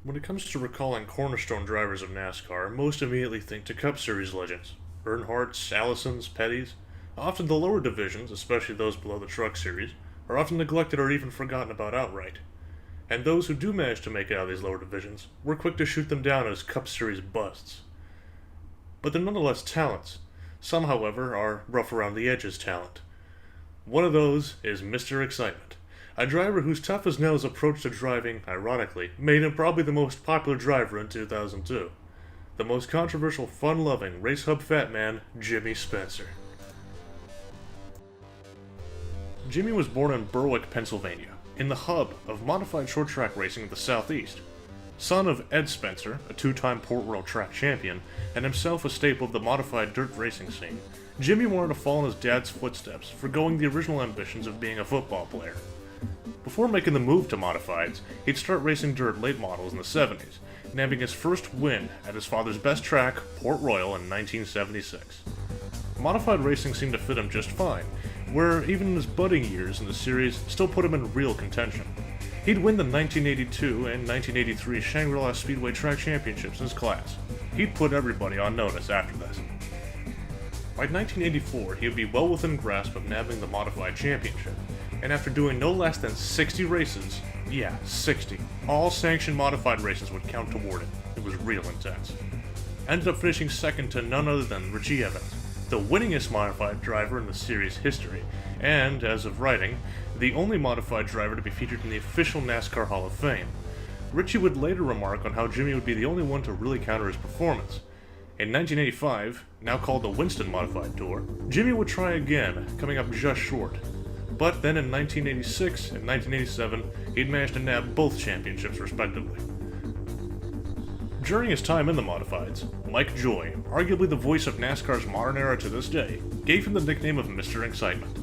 When it comes to recalling cornerstone drivers of NASCAR, most immediately think to Cup Series legends. Earnhardts, Allisons, Pettys. Often the lower divisions, especially those below the Truck Series, are often neglected or even forgotten about outright. And those who do manage to make it out of these lower divisions, we're quick to shoot them down as Cup Series busts. But they're nonetheless talents. Some, however, are rough around the edges talent. One of those is Mr. Excitement, a driver whose tough as nails approach to driving, ironically, made him probably the most popular driver in 2002. The most controversial, fun-loving, Racehub fat man, Jimmy Spencer. Jimmy was born in Berwick, Pennsylvania, in the hub of modified short track racing of the Southeast. Son of Ed Spencer, a two-time Port Royal track champion, and himself a staple of the modified dirt racing scene, Jimmy wanted to follow in his dad's footsteps, forgoing the original ambitions of being a football player. Before making the move to modifieds, he'd start racing dirt late models in the 70s, nabbing his first win at his father's best track, Port Royal, in 1976. Modified racing seemed to fit him just fine, where even in his budding years in the series still put him in real contention. He'd win the 1982 and 1983 Shangri-La Speedway Track Championships in his class. He'd put everybody on notice after this. By 1984, he would be well within grasp of nabbing the Modified Championship, and after doing no less than 60 races, 60, all sanctioned modified races would count toward it. It was real intense. Ended up finishing second to none other than Richie Evans, the winningest modified driver in the series history, and, as of writing, the only modified driver to be featured in the official NASCAR Hall of Fame. Richie would later remark on how Jimmy would be the only one to really counter his performance. In 1985, now called the Winston Modified Tour, Jimmy would try again, coming up just short. But then in 1986 and 1987, he'd managed to nab both championships respectively. During his time in the Modifieds, Mike Joy, arguably the voice of NASCAR's modern era to this day, gave him the nickname of Mr. Excitement.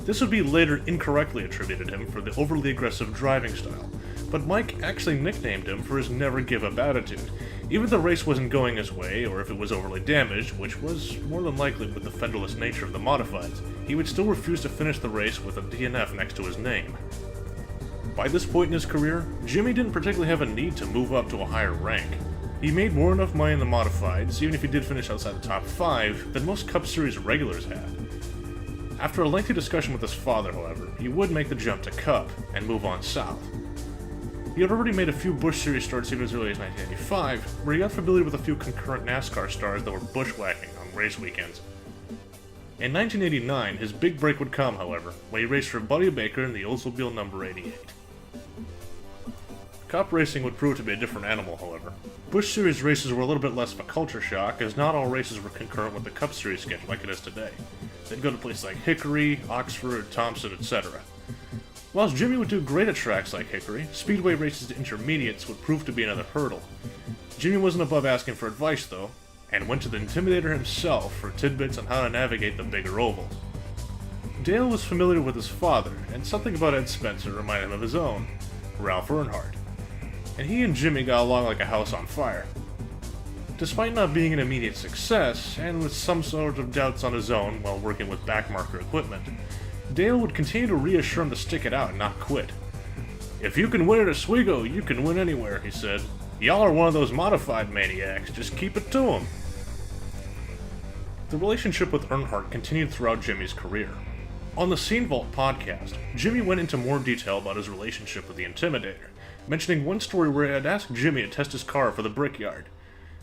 This would be later incorrectly attributed to him for the overly aggressive driving style, but Mike actually nicknamed him for his never-give-up attitude. Even if the race wasn't going his way, or if it was overly damaged, which was more than likely with the fenderless nature of the Modifieds, he would still refuse to finish the race with a DNF next to his name. By this point in his career, Jimmy didn't particularly have a need to move up to a higher rank. He made more than enough money in the Modifieds, even if he did finish outside the top 5, than most Cup Series regulars had. After a lengthy discussion with his father, however, he would make the jump to Cup and move on south. He had already made a few Busch Series starts even as early as 1985, where he got familiar with a few concurrent NASCAR stars that were bushwhacking on race weekends. In 1989, his big break would come, however, when he raced for Buddy Baker in the Oldsmobile number 88. Cup racing would prove to be a different animal, however. Busch Series races were a little bit less of a culture shock, as not all races were concurrent with the Cup Series schedule like it is today. They'd go to places like Hickory, Oxford, Thompson, etc. Whilst Jimmy would do great at tracks like Hickory, speedway races to intermediates would prove to be another hurdle. Jimmy wasn't above asking for advice, though, and went to the Intimidator himself for tidbits on how to navigate the bigger ovals. Dale was familiar with his father, and something about Ed Spencer reminded him of his own, Ralph Earnhardt. And he and Jimmy got along like a house on fire. Despite not being an immediate success, and with some sort of doubts on his own while working with backmarker equipment, Dale would continue to reassure him to stick it out and not quit. "If you can win at Oswego, you can win anywhere," he said. "Y'all are one of those modified maniacs, just keep it to 'em." The relationship with Earnhardt continued throughout Jimmy's career. On the Scene Vault podcast, Jimmy went into more detail about his relationship with the Intimidator, mentioning one story where he had asked Jimmy to test his car for the Brickyard.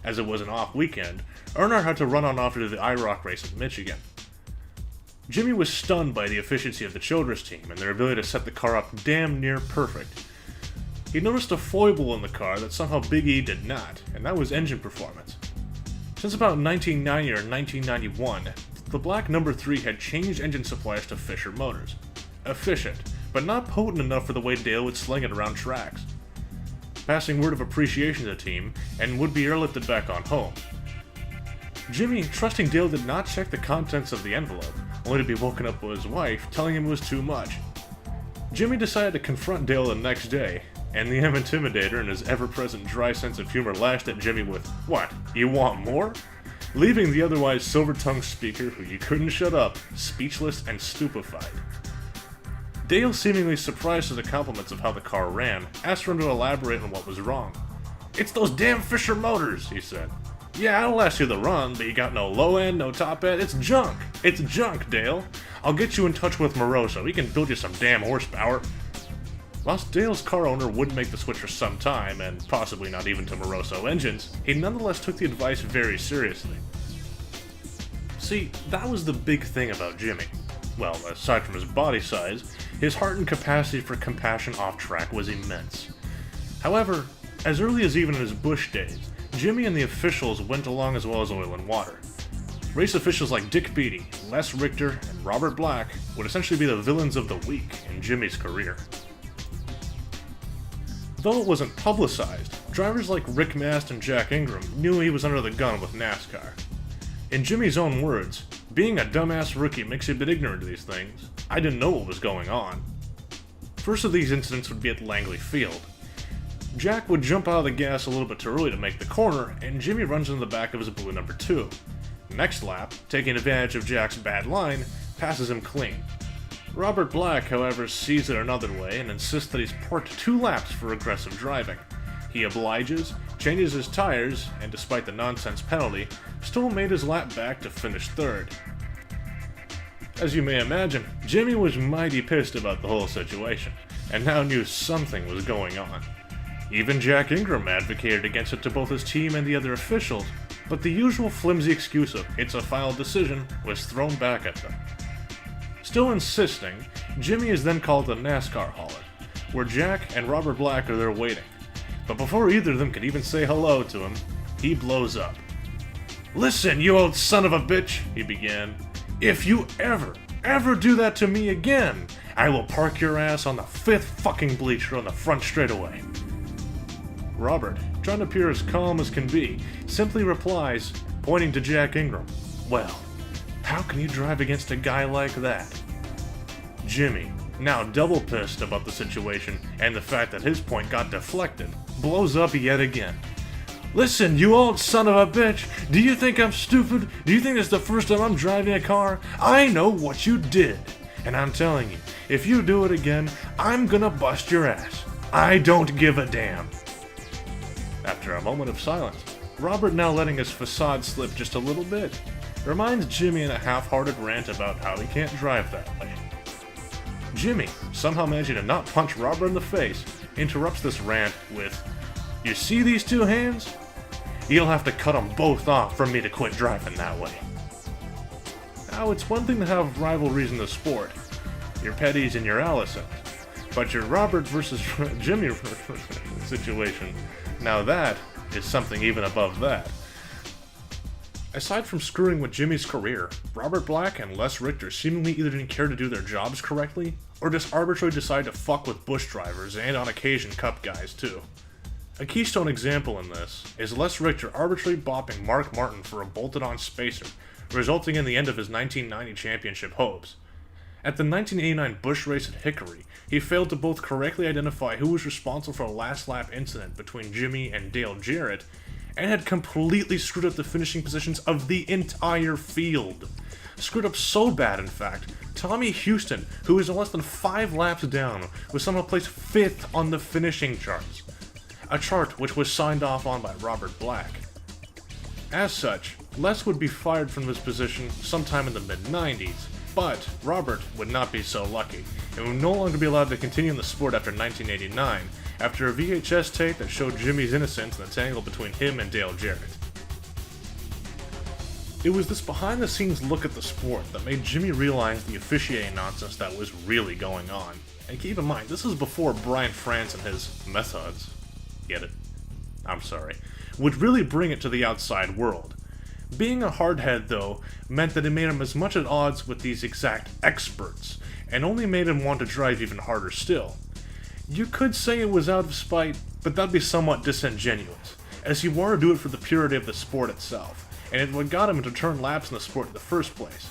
As it was an off weekend, Earnhardt had to run on off to the IROC race in Michigan. Jimmy was stunned by the efficiency of the Childress team and their ability to set the car up damn near perfect. He noticed a foible in the car that somehow Big E did not, and that was engine performance. Since about 1990 or 1991, the black number 3 had changed engine suppliers to Fisher Motors. Efficient, but not potent enough for the way Dale would sling it around tracks. Passing word of appreciation to the team, and would be airlifted back on home. Jimmy, trusting Dale, did not check the contents of the envelope, only to be woken up by his wife, telling him it was too much. Jimmy decided to confront Dale the next day, and the Intimidator, in his ever-present dry sense of humor, lashed at Jimmy with, "What, you want more?" Leaving the otherwise silver-tongued speaker, who you couldn't shut up, speechless and stupefied. Dale, seemingly surprised at the compliments of how the car ran, asked for him to elaborate on what was wrong. "It's those damn Fisher motors," he said. "Yeah, it'll last you the run, but you got no low end, no top end. It's junk. It's junk, Dale. I'll get you in touch with Moroso. He can build you some damn horsepower." Whilst Dale's car owner wouldn't make the switch for some time, and possibly not even to Moroso engines, he nonetheless took the advice very seriously. See, that was the big thing about Jimmy. Well, aside from his body size, his heart and capacity for compassion off-track was immense. However, as early as even in his Busch days, Jimmy and the officials went along as well as oil and water. Race officials like Dick Beatty, Les Richter, and Robert Black would essentially be the villains of the week in Jimmy's career. Though it wasn't publicized, drivers like Rick Mast and Jack Ingram knew he was under the gun with NASCAR. In Jimmy's own words, "Being a dumbass rookie makes you a bit ignorant of these things. I didn't know what was going on." First of these incidents would be at Langley Field. Jack would jump out of the gas a little bit too early to make the corner, and Jimmy runs into the back of his blue number 2. Next lap, taking advantage of Jack's bad line, passes him clean. Robert Black, however, sees it another way and insists that he's parked 2 laps for aggressive driving. He obliges, changes his tires, and despite the nonsense penalty, still made his lap back to finish 3rd. As you may imagine, Jimmy was mighty pissed about the whole situation, and now knew something was going on. Even Jack Ingram advocated against it to both his team and the other officials, but the usual flimsy excuse of "it's a final decision" was thrown back at them. Still insisting, Jimmy is then called to the NASCAR hauler, where Jack and Robert Black are there waiting. But before either of them could even say hello to him, he blows up. "Listen, you old son of a bitch," he began. "If you ever do that to me again, I will park your ass on the 5th fucking bleacher on the front straightaway." Robert, trying to appear as calm as can be, simply replies, pointing to Jack Ingram, "Well, how can you drive against a guy like that?" Jimmy, now double pissed about the situation and the fact that his point got deflected, blows up yet again. "Listen, you old son of a bitch, do you think I'm stupid? Do you think it's the first time I'm driving a car? I know what you did, and I'm telling you, if you do it again, I'm gonna bust your ass. I don't give a damn." After a moment of silence, Robert, now letting his facade slip just a little bit, reminds Jimmy in a half-hearted rant about how he can't drive that way. Jimmy, somehow managing to not punch Robert in the face, interrupts this rant with, "You see these 2 hands? You'll have to cut them both off for me to quit driving that way." Now, it's one thing to have rivalries in the sport, your Petties and your Allisons, but your Robert versus Jimmy situation, now that is something even above that. Aside from screwing with Jimmy's career, Robert Black and Les Richter seemingly either didn't care to do their jobs correctly, or just arbitrarily decided to fuck with Busch drivers and on occasion Cup guys too. A keystone example in this is Les Richter arbitrarily bopping Mark Martin for a bolted-on spacer, resulting in the end of his 1990 championship hopes. At the 1989 Busch race at Hickory, he failed to both correctly identify who was responsible for a last-lap incident between Jimmy and Dale Jarrett, and had completely screwed up the finishing positions of the entire field. Screwed up so bad, in fact, Tommy Houston, who was less than 5 laps down, was somehow placed 5th on the finishing charts. A chart which was signed off on by Robert Black. As such, Les would be fired from his position sometime in the mid-90s, but Robert would not be so lucky, and would no longer be allowed to continue in the sport after 1989, after a VHS tape that showed Jimmy's innocence and the tangle between him and Dale Jarrett. It was this behind-the-scenes look at the sport that made Jimmy realize the officiating nonsense that was really going on. And keep in mind, this is before Brian France and his methods, get it? I'm sorry, would really bring it to the outside world. Being a hardhead, though, meant that it made him as much at odds with these exact experts, and only made him want to drive even harder still. You could say it was out of spite, but that'd be somewhat disingenuous, as he wanted to do it for the purity of the sport itself, and it what got him to turn laps in the sport in the first place.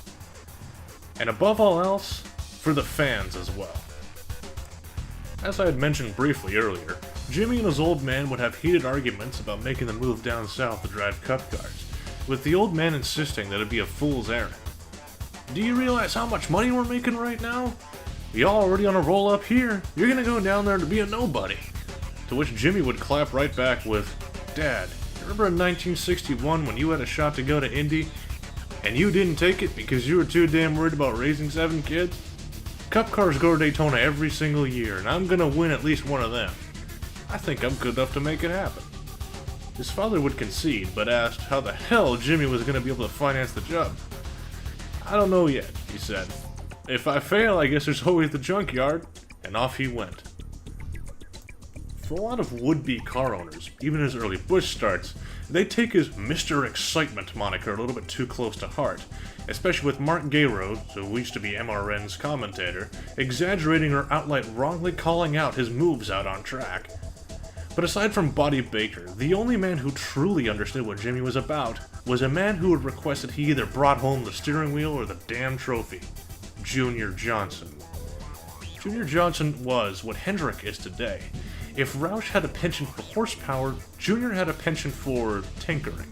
And above all else, for the fans as well. As I had mentioned briefly earlier, Jimmy and his old man would have heated arguments about making the move down south to drive Cup cars, with the old man insisting that it'd be a fool's errand. "Do you realize how much money we're making right now? You're already on a roll up here. You're gonna go down there to be a nobody." To which Jimmy would clap right back with, Dad, remember in 1961 when you had a shot to go to Indy, and you didn't take it because you were too damn worried about raising 7 kids? Cup cars go to Daytona every single year, and I'm gonna win at least one of them. I think I'm good enough to make it happen. His father would concede, but asked how the hell Jimmy was gonna be able to finance the job. I don't know yet, he said. If I fail, I guess there's always the junkyard, and off he went. For a lot of would-be car owners, even his early Busch starts, they take his Mr. Excitement moniker a little bit too close to heart, especially with Mark Gayrode, who used to be MRN's commentator, exaggerating or outright wrongly calling out his moves out on track. But aside from Buddy Baker, the only man who truly understood what Jimmy was about was a man who had requested he either brought home the steering wheel or the damn trophy, Junior Johnson. Junior Johnson was what Hendrick is today. If Roush had a penchant for horsepower, Junior had a penchant for tinkering.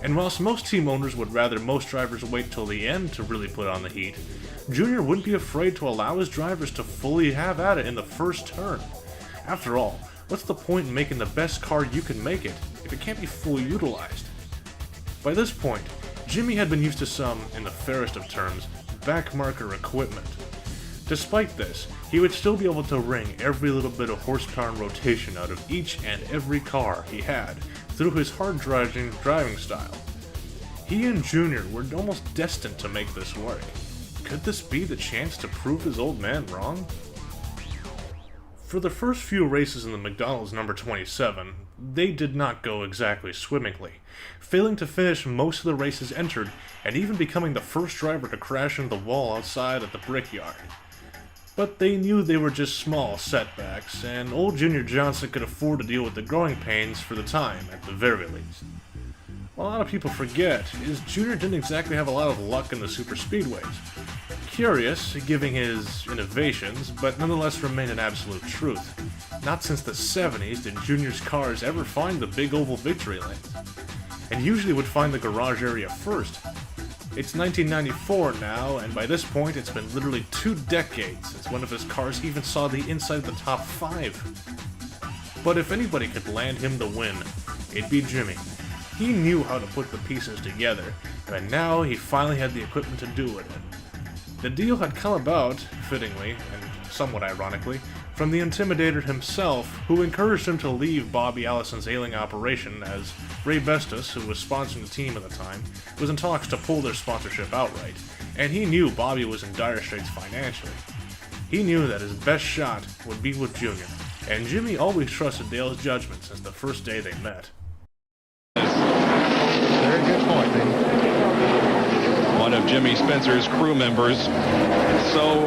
And whilst most team owners would rather most drivers wait till the end to really put on the heat, Junior wouldn't be afraid to allow his drivers to fully have at it in the first turn. After all, what's the point in making the best car you can make it if it can't be fully utilized? By this point, Jimmy had been used to some, in the fairest of terms, backmarker equipment. Despite this, he would still be able to wring every little bit of horsepower and rotation out of each and every car he had through his hard-driving driving style. He and Junior were almost destined to make this work. Could this be the chance to prove his old man wrong? For the first few races in the McDonald's number 27, they did not go exactly swimmingly, failing to finish most of the races entered and even becoming the first driver to crash into the wall outside at the Brickyard. But they knew they were just small setbacks, and old Junior Johnson could afford to deal with the growing pains for the time, at the very least. What a lot of people forget is Junior didn't exactly have a lot of luck in the super speedways. Curious, giving his innovations, but nonetheless remained an absolute truth. Not since the 70s did Junior's cars ever find the big oval victory lanes, and usually would find the garage area first. It's 1994 now, and by this point it's been literally 2 decades since one of his cars even saw the inside of the top 5. But if anybody could land him the win, it'd be Jimmy. He knew how to put the pieces together, and now he finally had the equipment to do it. The deal had come about, fittingly, and somewhat ironically, from the Intimidator himself, who encouraged him to leave Bobby Allison's ailing operation, as Ray Bestis, who was sponsoring the team at the time, was in talks to pull their sponsorship outright, and he knew Bobby was in dire straits financially. He knew that his best shot would be with Junior, and Jimmy always trusted Dale's judgment since the first day they met. Very good point, Dean. One of Jimmy Spencer's crew members so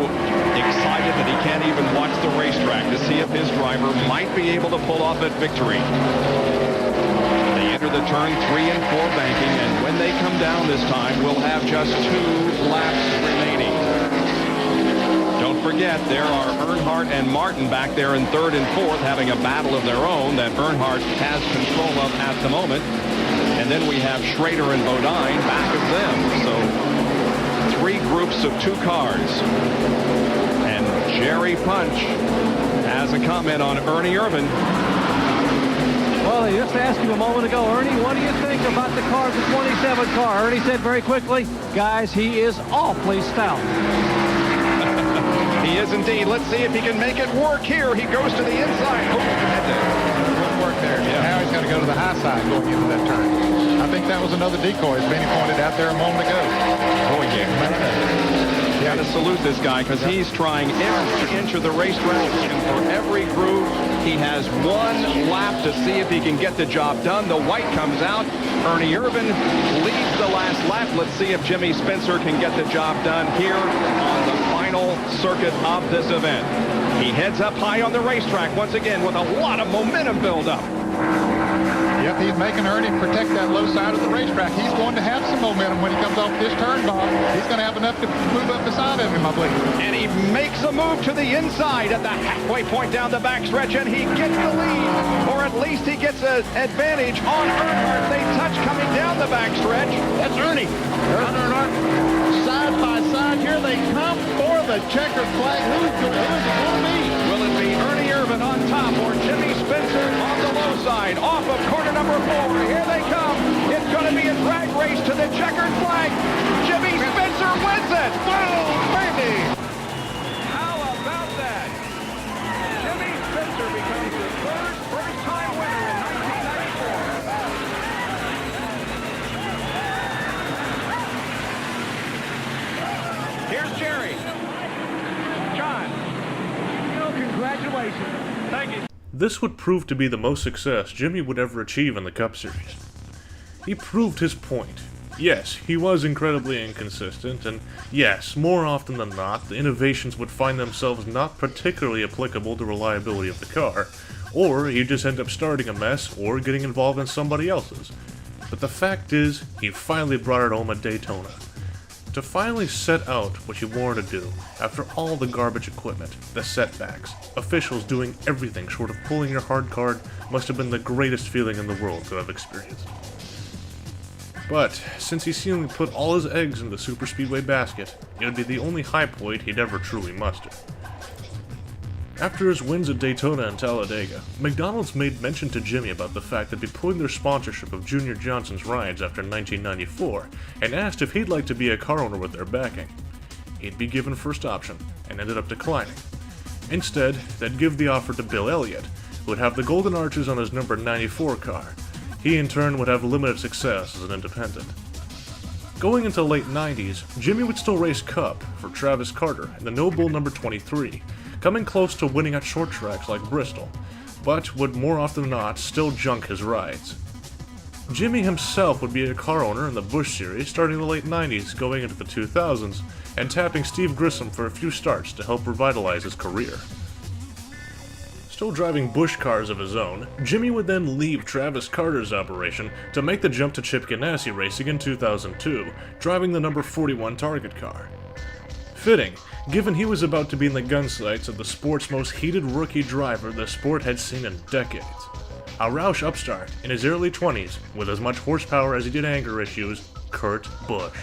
excited that he can't even watch the racetrack to see if his driver might be able to pull off a victory. They enter the turn 3 and 4 banking, and when they come down this time, we'll have just 2 laps remaining. Don't forget, there are Earnhardt and Martin back there in 3rd and 4th having a battle of their own that Earnhardt has control of at the moment. And then we have Schrader and Bodine back of them. So 3 groups of 2 cars. And Jerry Punch has a comment on Ernie Irvan. Well, I just asked him a moment ago, Ernie, what do you think about the car, the 27 car? Ernie said very quickly, guys, he is awfully stout. He is indeed. Let's see if he can make it work here. He goes to the inside. Oh, Good work there. Yeah. Now he's got to go to the high side going into that turn. I think that was another decoy, as Benny pointed out there a moment ago. Oh, yeah. You got to salute this guy because he's trying every inch of the racetrack, and for every groove, he has 1 lap to see if he can get the job done. The white comes out. Ernie Irvan leads the last lap. Let's see if Jimmy Spencer can get the job done here on the final circuit of this event. He heads up high on the racetrack once again with a lot of momentum build-up. Yep, he's making Ernie protect that low side of the racetrack. He's going to have some momentum when he comes off this turn, Bob. He's going to have enough to move up beside of him, I believe. And he makes a move to the inside at the halfway point down the backstretch, and he gets the lead. Or at least he gets an advantage on Earnhardt. They touch coming down the backstretch. That's Ernie. Earnhardt, side by side, here they come for the checkered flag. Who's it going to be? Will it be Ernie Irvan on top or Jimmy Spencer on the low outside, off of corner number 4. Here they come. It's going to be a drag race to the checkered flag. Jimmy Spencer wins it. Whoa, baby! How about that? Jimmy Spencer becomes the first-time winner in 1994. Here's Jerry. John. Congratulations. Thank you. This would prove to be the most success Jimmy would ever achieve in the Cup Series. He proved his point. Yes, he was incredibly inconsistent, and yes, more often than not, the innovations would find themselves not particularly applicable to reliability of the car, or he'd just end up starting a mess or getting involved in somebody else's. But the fact is, he finally brought it home at Daytona. To finally set out what you wanted to do, after all the garbage equipment, the setbacks, officials doing everything short of pulling your hard card, must have been the greatest feeling in the world to have experienced. But, since he seemingly put all his eggs in the superspeedway basket, it would be the only high point he'd ever truly muster. After his wins at Daytona and Talladega, McDonald's made mention to Jimmy about the fact they'd be pulling their sponsorship of Junior Johnson's rides after 1994, and asked if he'd like to be a car owner with their backing. He'd be given first option, and ended up declining. Instead, they'd give the offer to Bill Elliott, who would have the golden arches on his number 94 car. He in turn would have limited success as an independent. Going into the late 90s, Jimmy would still race Cup for Travis Carter in the No Bull number 23, coming close to winning at short tracks like Bristol, but would more often than not still junk his rides. Jimmy himself would be a car owner in the Busch series starting in the late 90s going into the 2000s, and tapping Steve Grissom for a few starts to help revitalize his career. Still driving Busch cars of his own, Jimmy would then leave Travis Carter's operation to make the jump to Chip Ganassi Racing in 2002, driving the number 41 Target car. Fitting, given he was about to be in the gun sights of the sport's most heated rookie driver the sport had seen in decades. A Roush upstart in his early 20s with as much horsepower as he did anger issues, Kurt Busch.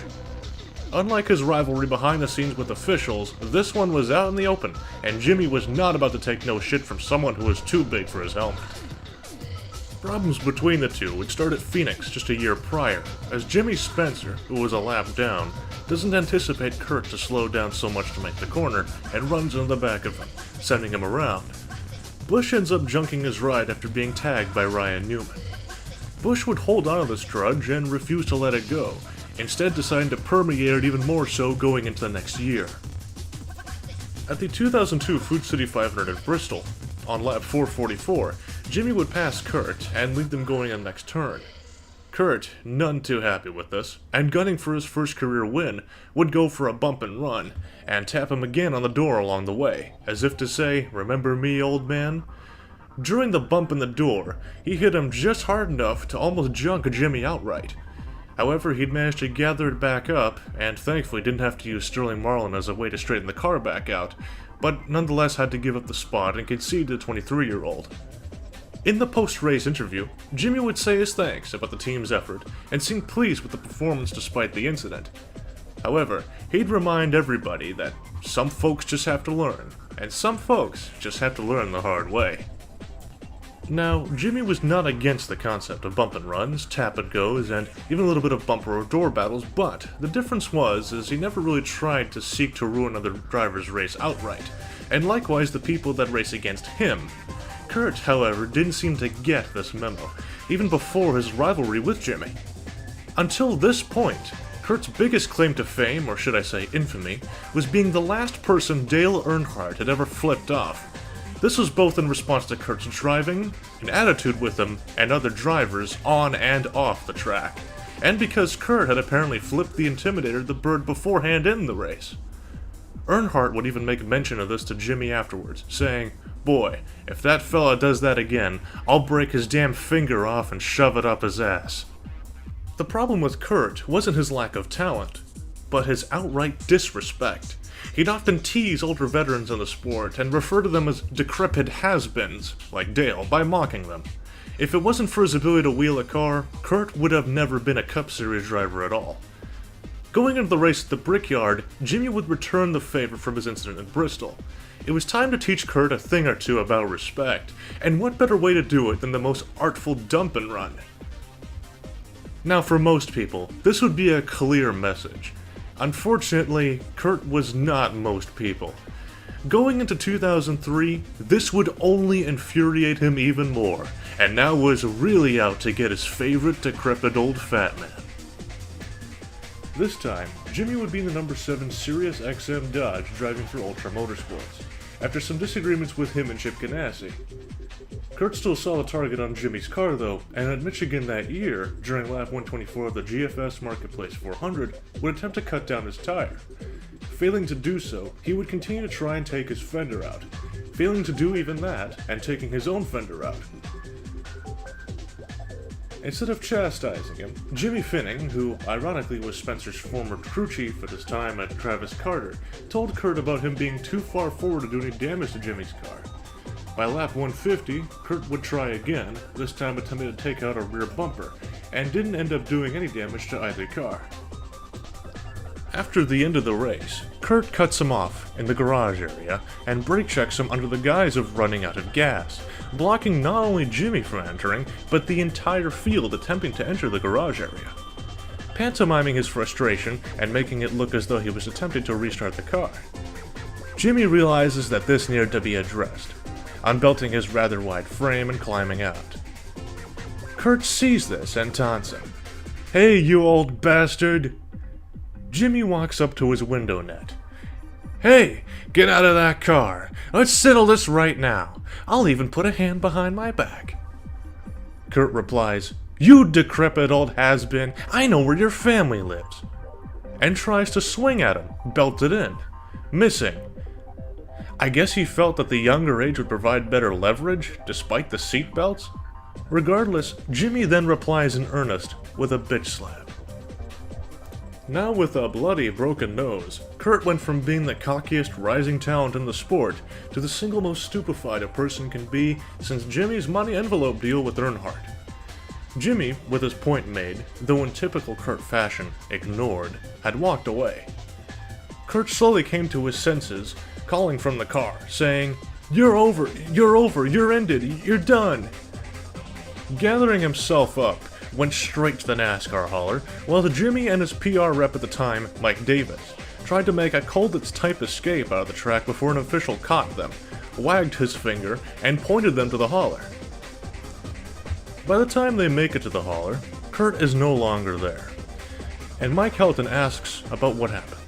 Unlike his rivalry behind the scenes with officials, this one was out in the open, and Jimmy was not about to take no shit from someone who was too big for his helmet. Problems between the two would start at Phoenix just a year prior, as Jimmy Spencer, who was a lap down, doesn't anticipate Kurt to slow down so much to make the corner, and runs into the back of him, sending him around. Busch ends up junking his ride after being tagged by Ryan Newman. Busch would hold on to this grudge and refuse to let it go, instead deciding to permeate it even more so going into the next year. At the 2002 Food City 500 at Bristol, on lap 444, Jimmy would pass Kurt and leave them going in the next turn. Kurt, none too happy with this, and gunning for his first career win, would go for a bump and run, and tap him again on the door along the way, as if to say, "Remember me, old man?" During the bump in the door, he hit him just hard enough to almost junk Jimmy outright. However, he'd managed to gather it back up, and thankfully didn't have to use Sterling Marlin as a way to straighten the car back out, but nonetheless had to give up the spot and concede to the 23-year-old. In the post-race interview, Jimmy would say his thanks about the team's effort, and seem pleased with the performance despite the incident. However, he'd remind everybody that some folks just have to learn, and some folks just have to learn the hard way. Now, Jimmy was not against the concept of bump and runs, tap and goes, and even a little bit of bumper or door battles, but the difference was he never really tried to seek to ruin other drivers' race outright, and likewise the people that race against him. Kurt, however, didn't seem to get this memo, even before his rivalry with Jimmy. Until this point, Kurt's biggest claim to fame, or should I say infamy, was being the last person Dale Earnhardt had ever flipped off. This was both in response to Kurt's driving, an attitude with him, and other drivers on and off the track, and because Kurt had apparently flipped the Intimidator the bird beforehand in the race. Earnhardt would even make mention of this to Jimmy afterwards, saying, "Boy, if that fella does that again, I'll break his damn finger off and shove it up his ass." The problem with Kurt wasn't his lack of talent, but his outright disrespect. He'd often tease older veterans in the sport and refer to them as decrepit has-beens, like Dale, by mocking them. If it wasn't for his ability to wheel a car, Kurt would have never been a Cup Series driver at all. Going into the race at the Brickyard, Jimmy would return the favor from his incident in Bristol. It was time to teach Kurt a thing or two about respect, and what better way to do it than the most artful dump and run? Now for most people, this would be a clear message. Unfortunately, Kurt was not most people. Going into 2003, this would only infuriate him even more, and now was really out to get his favorite decrepit old fat man. This time, Jimmy would be in the number 7 Sirius XM Dodge driving for Ultra Motorsports, after some disagreements with him and Chip Ganassi. Kurt still saw the target on Jimmy's car though, and at Michigan that year, during lap 124 of the GFS Marketplace 400, would attempt to cut down his tire. Failing to do so, he would continue to try and take his fender out. Failing to do even that, and taking his own fender out. Instead of chastising him, Jimmy Finning, who ironically was Spencer's former crew chief at his time at Travis Carter, told Kurt about him being too far forward to do any damage to Jimmy's car. By lap 150, Kurt would try again, this time attempting to take out a rear bumper, and didn't end up doing any damage to either car. After the end of the race, Kurt cuts him off in the garage area and brake checks him under the guise of running out of gas, blocking not only Jimmy from entering, but the entire field attempting to enter the garage area. Pantomiming his frustration and making it look as though he was attempting to restart the car. Jimmy realizes that this needed to be addressed, unbelting his rather wide frame and climbing out. Kurt sees this and taunts him. "Hey, you old bastard!" Jimmy walks up to his window net. "Hey, get out of that car. Let's settle this right now. I'll even put a hand behind my back." Kurt replies, "You decrepit old has-been, I know where your family lives," and tries to swing at him, belted in, missing. I guess he felt that the younger age would provide better leverage, despite the seatbelts? Regardless, Jimmy then replies in earnest with a bitch slap. Now with a bloody broken nose, Kurt went from being the cockiest rising talent in the sport to the single most stupefied a person can be since Jimmy's money envelope deal with Earnhardt. Jimmy, with his point made, though in typical Kurt fashion, ignored, had walked away. Kurt slowly came to his senses, calling from the car, saying, you're over, you're ended, you're done." Gathering himself up, went straight to the NASCAR hauler, while the Jimmy and his PR rep at the time, Mike Davis, tried to make a Colditz-type escape out of the track before an official caught them, wagged his finger, and pointed them to the hauler. By the time they make it to the hauler, Kurt is no longer there, and Mike Helton asks about what happened.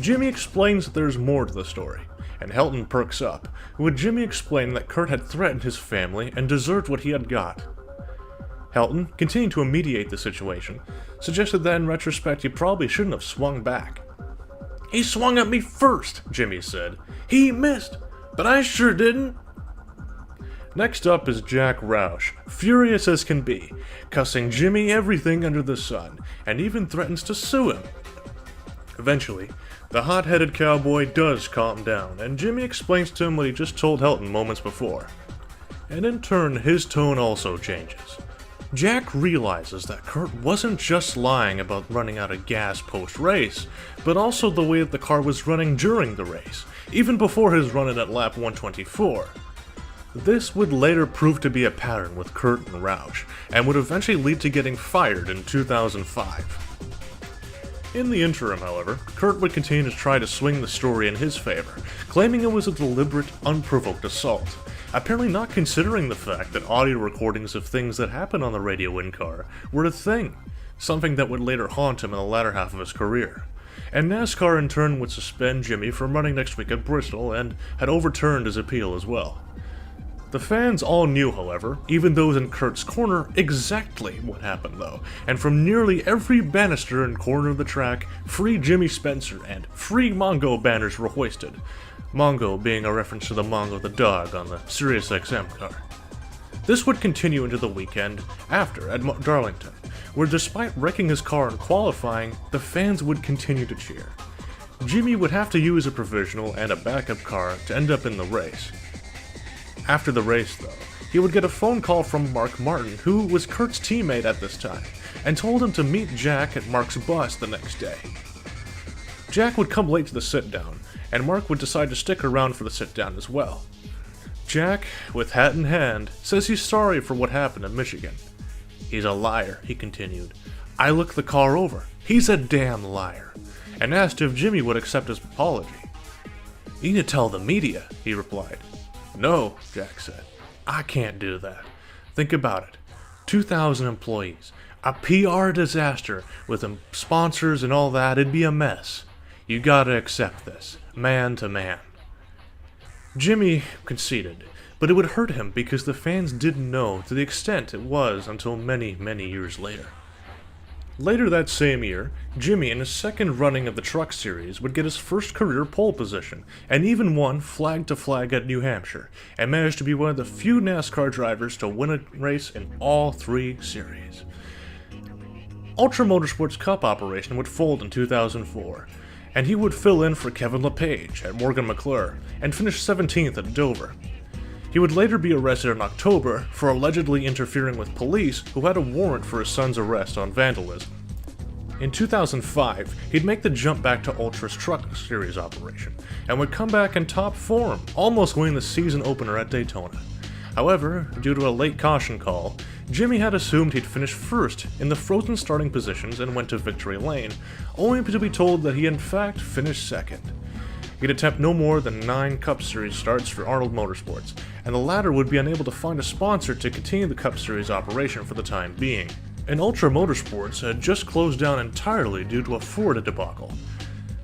Jimmy explains that there's more to the story, and Helton perks up, with Jimmy explaining that Kurt had threatened his family and deserved what he had got. Helton, continuing to mediate the situation, suggested that in retrospect he probably shouldn't have swung back. "He swung at me first," Jimmy said. "He missed, but I sure didn't." Next up is Jack Roush, furious as can be, cussing Jimmy everything under the sun, and even threatens to sue him. Eventually, the hot-headed cowboy does calm down, and Jimmy explains to him what he just told Helton moments before. And in turn, his tone also changes. Jack realizes that Kurt wasn't just lying about running out of gas post-race, but also the way that the car was running during the race, even before his run-in at lap 124. This would later prove to be a pattern with Kurt and Roush, and would eventually lead to getting fired in 2005. In the interim, however, Kurt would continue to try to swing the story in his favor, claiming it was a deliberate, unprovoked assault, apparently not considering the fact that audio recordings of things that happened on the radio in-car were a thing, something that would later haunt him in the latter half of his career. And NASCAR in turn would suspend Jimmy from running next week at Bristol, and had overturned his appeal as well. The fans all knew, however, even those in Kurt's corner, exactly what happened though, and from nearly every banister and corner of the track, "Free Jimmy Spencer" and "Free Mongo" banners were hoisted. Mongo being a reference to the Mongo the dog on the Sirius XM car. This would continue into the weekend after at Darlington, where despite wrecking his car in qualifying, the fans would continue to cheer. Jimmy would have to use a provisional and a backup car to end up in the race. After the race, though, he would get a phone call from Mark Martin, who was Kurt's teammate at this time, and told him to meet Jack at Mark's bus the next day. Jack would come late to the sit-down, and Mark would decide to stick around for the sit-down as well. Jack, with hat in hand, says he's sorry for what happened in Michigan. He's a liar, he continued. I looked the car over. He's a damn liar. And asked if Jimmy would accept his apology. You need to tell the media, he replied. No, Jack said. I can't do that. Think about it. 2,000 employees. A PR disaster with sponsors and all that. It'd be a mess. You gotta accept this. Man to man. Jimmy conceded, but it would hurt him because the fans didn't know to the extent it was until many, many years later. Later that same year, Jimmy, in his second running of the Truck Series, would get his first career pole position, and even won flag to flag at New Hampshire, and managed to be one of the few NASCAR drivers to win a race in all 3 series. Ultra Motorsports Cup operation would fold in 2004, and he would fill in for Kevin LePage at Morgan McClure, and finish 17th at Dover. He would later be arrested in October for allegedly interfering with police who had a warrant for his son's arrest on vandalism. In 2005, he'd make the jump back to Ultra's Truck Series operation, and would come back in top form, almost winning the season opener at Daytona. However, due to a late caution call, Jimmy had assumed he'd finish first in the frozen starting positions and went to victory lane, only to be told that he in fact finished second. He'd attempt no more than 9 Cup Series starts for Arnold Motorsports, and the latter would be unable to find a sponsor to continue the Cup Series operation for the time being. And Ultra Motorsports had just closed down entirely due to a Ford debacle.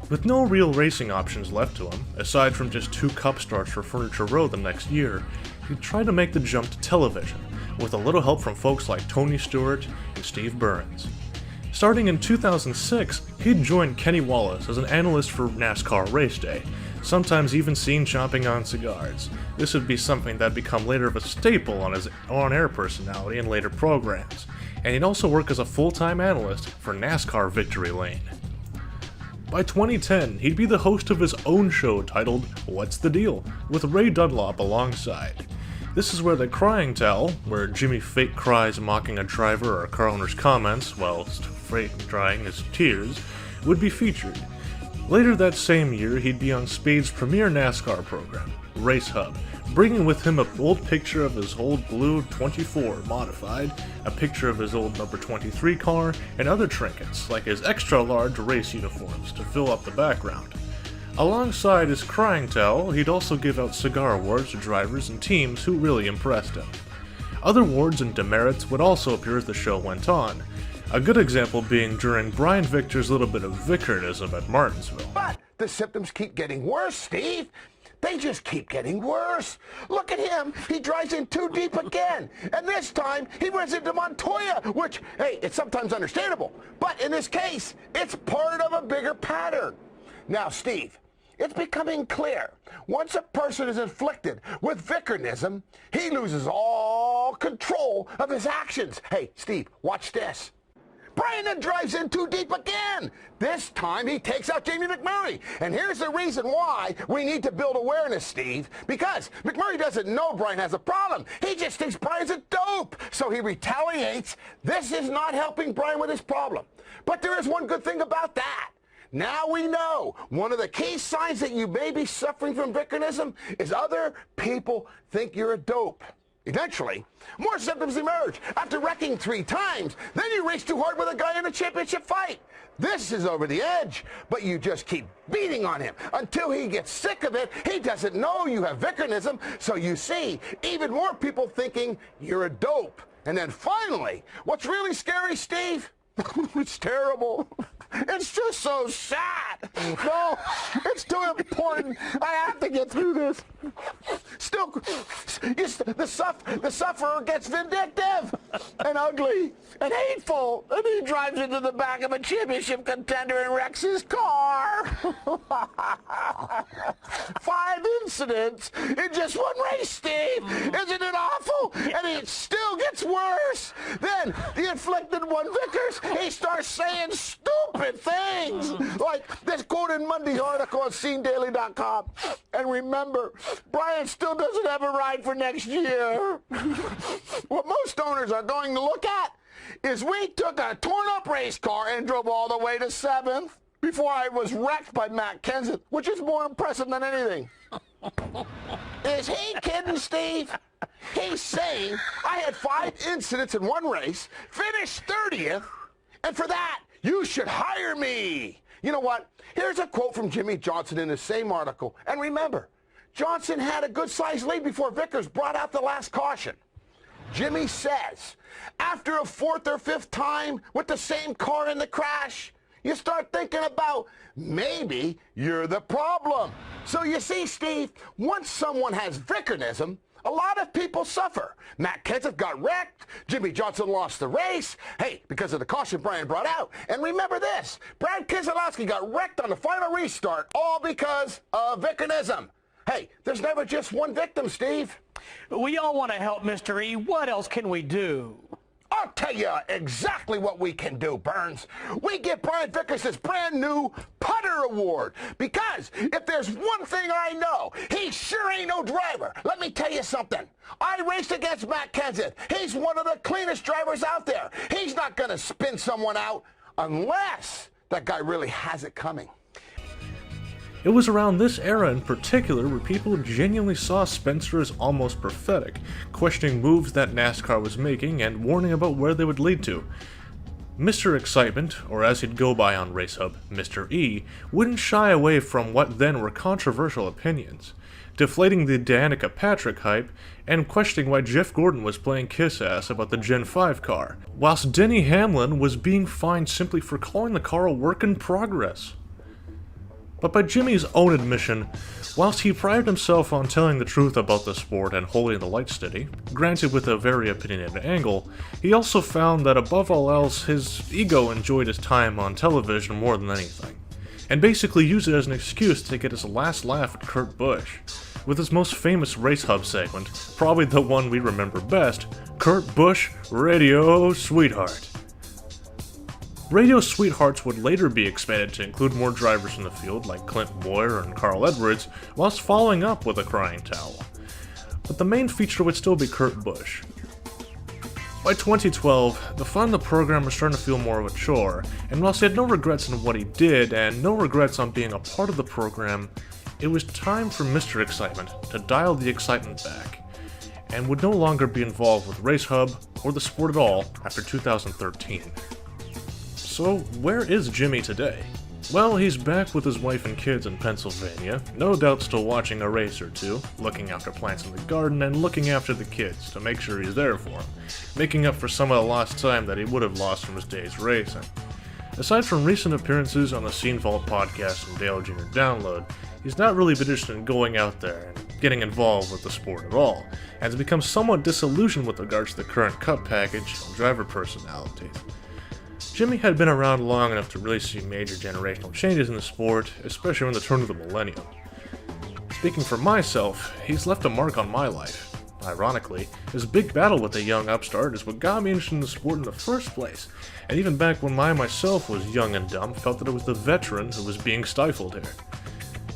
With no real racing options left to him, aside from just 2 Cup starts for Furniture Row the next year, he tried to make the jump to television, with a little help from folks like Tony Stewart and Steve Burns. Starting in 2006, he'd joined Kenny Wallace as an analyst for NASCAR Race Day, sometimes even seen chomping on cigars. This would be something that'd become later of a staple on his on-air personality in later programs, and he'd also work as a full-time analyst for NASCAR Victory Lane. By 2010, he'd be the host of his own show titled What's the Deal?, with Ray Dunlop alongside. This is where the crying towel, where Jimmy fake cries mocking a driver or a car owner's comments whilst fake drying his tears, would be featured. Later that same year, he'd be on Speed's premier NASCAR program, Racehub, bringing with him an old picture of his old blue 24 modified, a picture of his old number 23 car, and other trinkets like his extra-large race uniforms to fill up the background. Alongside his crying towel, he'd also give out cigar awards to drivers and teams who really impressed him. Other awards and demerits would also appear as the show went on, a good example being during Brian Victor's little bit of vicarnism at Martinsville. But the symptoms keep getting worse, Steve. They just keep getting worse. Look at him. He drives in too deep again. And this time, he runs into Montoya, which, hey, it's sometimes understandable. But in this case, it's part of a bigger pattern. Now, Steve, it's becoming clear. Once a person is afflicted with vicarnism, he loses all control of his actions. Hey, Steve, watch this. Brian then drives in too deep again. This time he takes out Jamie McMurray. And here's the reason why we need to build awareness, Steve. Because McMurray doesn't know Brian has a problem. He just thinks Brian's a dope. So he retaliates. This is not helping Brian with his problem. But there is one good thing about that. Now we know one of the key signs that you may be suffering from vicarnism is other people think you're a dope. Eventually, more symptoms emerge. After wrecking 3 times, then you race too hard with a guy in a championship fight. This is over the edge, but you just keep beating on him until he gets sick of it. He doesn't know you have vicarnism, so you see even more people thinking you're a dope. And then finally, what's really scary, Steve? It's terrible. It's just so sad. No, it's too important. I have to get through this. Still, the sufferer gets vindictive and ugly and hateful, and he drives into the back of a championship contender and wrecks his car. 5 incidents in just one race, Steve. Isn't it awful? And it still gets worse. Then the afflicted one Vickers, he starts saying stupid things like this quote in Monday's article on SceneDaily.com. And remember, Brian still doesn't have a ride for next year. What most owners are going to look at is we took a torn-up race car and drove all the way to 7th. before I was wrecked by Matt Kenseth, which is more impressive than anything. Is he kidding, Steve? He's saying I had 5 incidents in one race, finished 30th, and for that, you should hire me. You know what? Here's a quote from Jimmy Johnson in the same article. And remember, Johnson had a good-sized lead before Vickers brought out the last caution. Jimmy says, after a 4th or 5th time with the same car in the crash, you start thinking about maybe you're the problem. So you see, Steve, once someone has Vickerism, a lot of people suffer. Matt Kenseth got wrecked. Jimmy Johnson lost the race. Hey, because of the caution Brian brought out. And remember this, Brad Keselowski got wrecked on the final restart, all because of Vickerism. Hey, there's never just one victim, Steve. We all want to help Mr. E. What else can we do? I'll tell you exactly what we can do, Burns. We give Brian Vickers his brand new putter award. Because if there's one thing I know, he sure ain't no driver. Let me tell you something. I raced against Matt Kenseth. He's one of the cleanest drivers out there. He's not going to spin someone out unless that guy really has it coming. It was around this era in particular where people genuinely saw Spencer as almost prophetic, questioning moves that NASCAR was making and warning about where they would lead to. Mr. Excitement, or as he'd go by on Racehub, Mr. E, wouldn't shy away from what then were controversial opinions, deflating the Danica Patrick hype and questioning why Jeff Gordon was playing kiss-ass about the Gen 5 car, whilst Denny Hamlin was being fined simply for calling the car a work in progress. But by Jimmy's own admission, whilst he prided himself on telling the truth about the sport and holding the light steady, granted with a very opinionated angle, he also found that above all else, his ego enjoyed his time on television more than anything, and basically used it as an excuse to get his last laugh at Kurt Busch, with his most famous Racehub segment, probably the one we remember best, Kurt Busch, Radio Sweetheart. Radio Sweethearts would later be expanded to include more drivers from the field like Clint Boyer and Carl Edwards, whilst following up with a crying towel. But the main feature would still be Kurt Busch. By 2012, the fun of the program was starting to feel more of a chore, and whilst he had no regrets in what he did and no regrets on being a part of the program, it was time for Mr. Excitement to dial the excitement back, and would no longer be involved with Racehub or the sport at all after 2013. So, where is Jimmy today? Well, he's back with his wife and kids in Pennsylvania, no doubt still watching a race or two, looking after plants in the garden, and looking after the kids to make sure he's there for them, making up for some of the lost time that he would have lost from his days racing. Aside from recent appearances on the Scene Vault podcast and Dale Jr. Download, he's not really been interested in going out there and getting involved with the sport at all, and has become somewhat disillusioned with regards to the current Cup package and driver personalities. Jimmy had been around long enough to really see major generational changes in the sport, especially around the turn of the millennium. Speaking for myself, he's left a mark on my life. Ironically, his big battle with a young upstart is what got me interested in the sport in the first place, and even back when I myself was young and dumb, felt that it was the veteran who was being stifled here.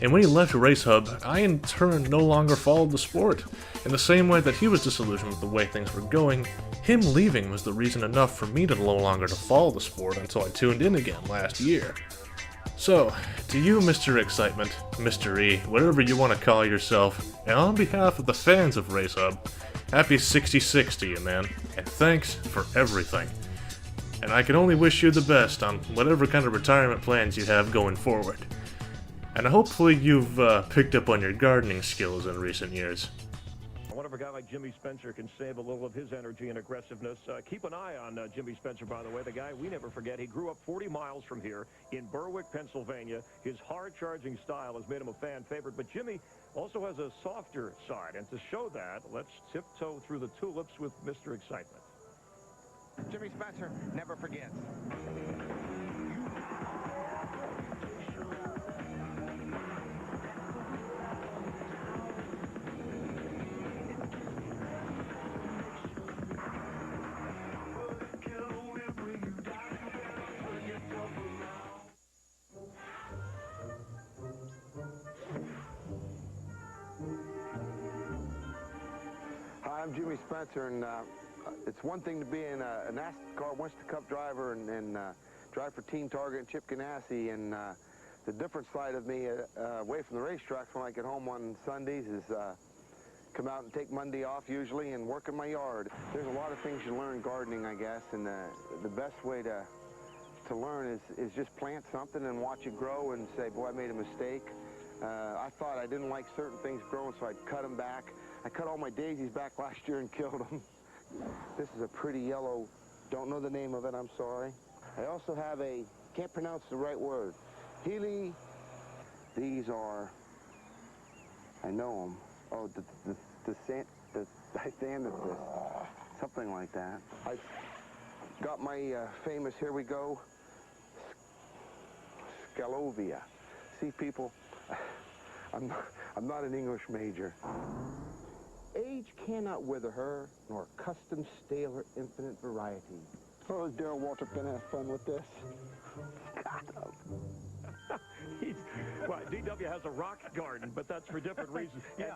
And when he left Racehub, I in turn no longer followed the sport. In the same way that he was disillusioned with the way things were going, him leaving was the reason enough for me to no longer to follow the sport until I tuned in again last year. So, to you Mr. Excitement, Mr. E, whatever you want to call yourself, and on behalf of the fans of Racehub, happy 66 to you, man, and thanks for everything. And I can only wish you the best on whatever kind of retirement plans you have going forward. And hopefully you've picked up on your gardening skills in recent years. I wonder if a guy like Jimmy Spencer can save a little of his energy and aggressiveness. Keep an eye on Jimmy Spencer, by the way, the guy we never forget. He grew up 40 miles from here in Berwick, Pennsylvania. His hard-charging style has made him a fan favorite, but Jimmy also has a softer side. And to show that, let's tiptoe through the tulips with Mr. Excitement. Jimmy Spencer never forgets. Hi, I'm Jimmy Spencer, and it's one thing to be in a NASCAR Winston Cup driver and drive for Team Target and Chip Ganassi, and the different side of me away from the racetracks when I get home on Sundays is come out and take Monday off usually and work in my yard. There's a lot of things you learn gardening, I guess, and the best way to learn is just plant something and watch it grow and say, boy, I made a mistake. I thought I didn't like certain things growing, so I'd cut them back. I cut all my daisies back last year and killed them. This is a pretty yellow, don't know the name of it, I'm sorry. I also have a, can't pronounce the right word, Healy. These are, I know them. Oh, the Dianthus, something like that. I got my famous, here we go, Scalovia. See, people, I'm not an English major. Age cannot wither her, nor custom stale her infinite variety. Oh, is Darrell Waltrip gonna have fun with this? Well, DW has a rock garden, but that's for different reasons. And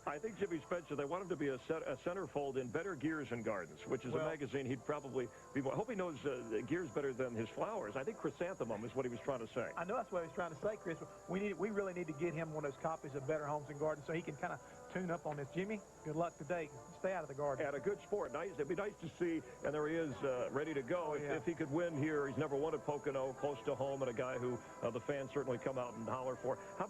I think Jimmy Spencer, they want him to be a centerfold in Better Gears and Gardens, which is a magazine he'd probably be more. I hope he knows gears better than his flowers. I think chrysanthemum is what he was trying to say. I know that's what he was trying to say, Chris. We really need to get him one of those copies of Better Homes and Gardens so he can kind of tune up on this. Jimmy, good luck today. Stay out of the garden. And a good sport. Nice. It'd be nice to see, and there he is, ready to go. If he could win here, he's never won at Pocono, close to home, and a guy who the fans certainly come out and holler for. How about